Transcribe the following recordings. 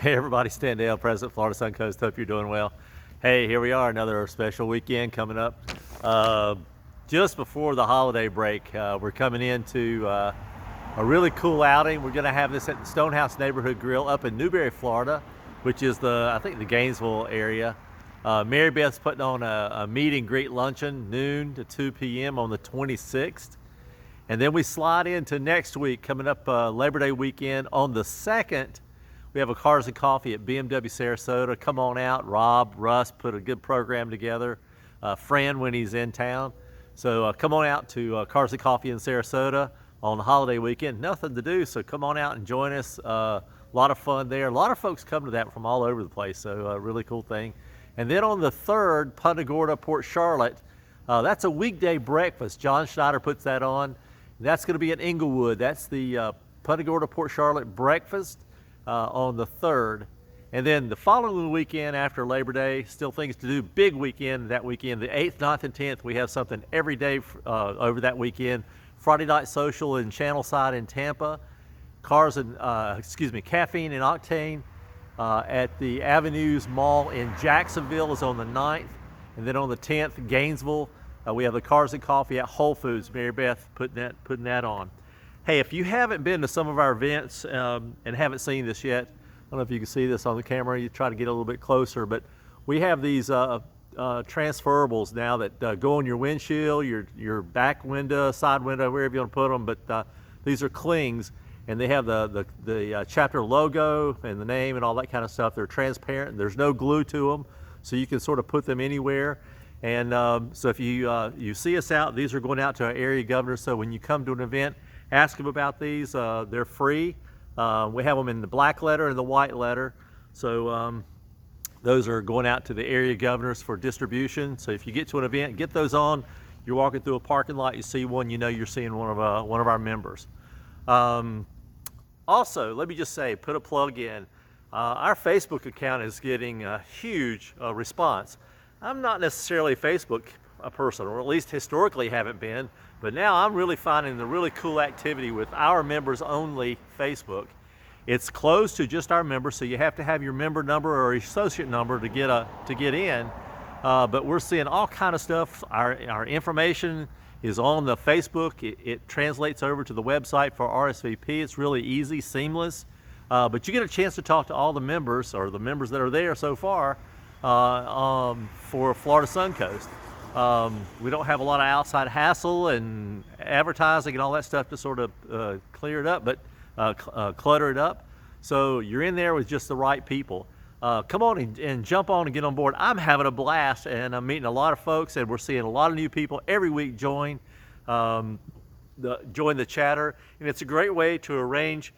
Hey everybody, Stan Dale, President Florida Suncoast. Hope you're doing well. Hey, here we are, another special weekend coming up. Just before the holiday break, we're coming into a really cool outing. We're going to have this at the Stonehouse Neighborhood Grill up in Newberry, Florida, which is I think the Gainesville area. Mary Beth's putting on a meet and greet luncheon, noon to 2 p.m. on the 26th. And then we slide into next week, coming up Labor Day weekend on the 2nd. We have a Cars and Coffee at BMW Sarasota. Come on out. Rob, Russ put a good program together. Fran when he's in town. So come on out to Cars and Coffee in Sarasota on the holiday weekend. Nothing to do, so come on out and join us. A lot of fun there. A lot of folks come to that from all over the place, so a really cool thing. And then on the 3rd, Punta Gorda, Port Charlotte. That's a weekday breakfast. John Schneider puts that on. That's going to be at Inglewood. That's the Punta Gorda, Port Charlotte breakfast on the 3rd. And then the following weekend after Labor Day, still things to do, big weekend that weekend, the 8th, 9th, and 10th. We have something every day over that weekend. Friday Night Social in Channelside in Tampa. Caffeine and Octane at the Avenues Mall in Jacksonville is on the 9th. And then on the 10th, Gainesville, we have the Cars and Coffee at Whole Foods. Mary Beth putting that on. Hey, if you haven't been to some of our events and haven't seen this yet, I don't know if you can see this on the camera. You try to get a little bit closer, but we have these transferables now that go on your windshield, your back window, side window, wherever you want to put them. But these are clings, and they have the chapter logo and the name and all that kind of stuff. They're transparent. There's no glue to them, so you can sort of put them anywhere. And so if you see us out, these are going out to our area governors. So when you come to an event, ask them about these. They're free. We have them in the black letter and the white letter. So those are going out to the area governors for distribution. So if you get to an event, get those on. You're walking through a parking lot, you see one, you know you're seeing one of our members. Also, let me just say, put a plug in. Our Facebook account is getting a huge response. I'm not necessarily a Facebook person, or at least historically haven't been, but now I'm really finding the really cool activity with our members only Facebook. It's closed to just our members, so you have to have your member number or associate number to get in. But we're seeing all kind of stuff. Our information is on the Facebook. It translates over to the website for RSVP. It's really easy, seamless. But you get a chance to talk to all the members, or the members that are there so far, for Florida Suncoast. We don't have a lot of outside hassle and advertising and all that stuff to sort of clear it up, but clutter it up. So you're in there with just the right people. Come on and jump on and get on board. I'm having a blast, and I'm meeting a lot of folks, and we're seeing a lot of new people every week join the chatter. And it's a great way to arrange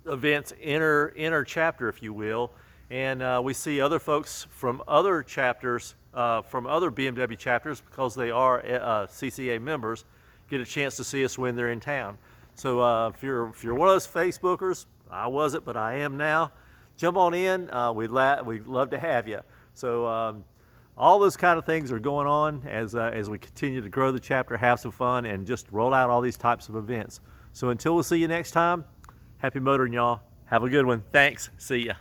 events inner chapter, if you will. And we see other folks from other chapters, from other BMW chapters, because they are CCA members, get a chance to see us when they're in town. So if you're one of those Facebookers, I wasn't, but I am now, jump on in. We'd love to have you. So all those kind of things are going on as we continue to grow the chapter, have some fun, and just roll out all these types of events. So until we'll see you next time, happy motoring, y'all. Have a good one. Thanks. See ya.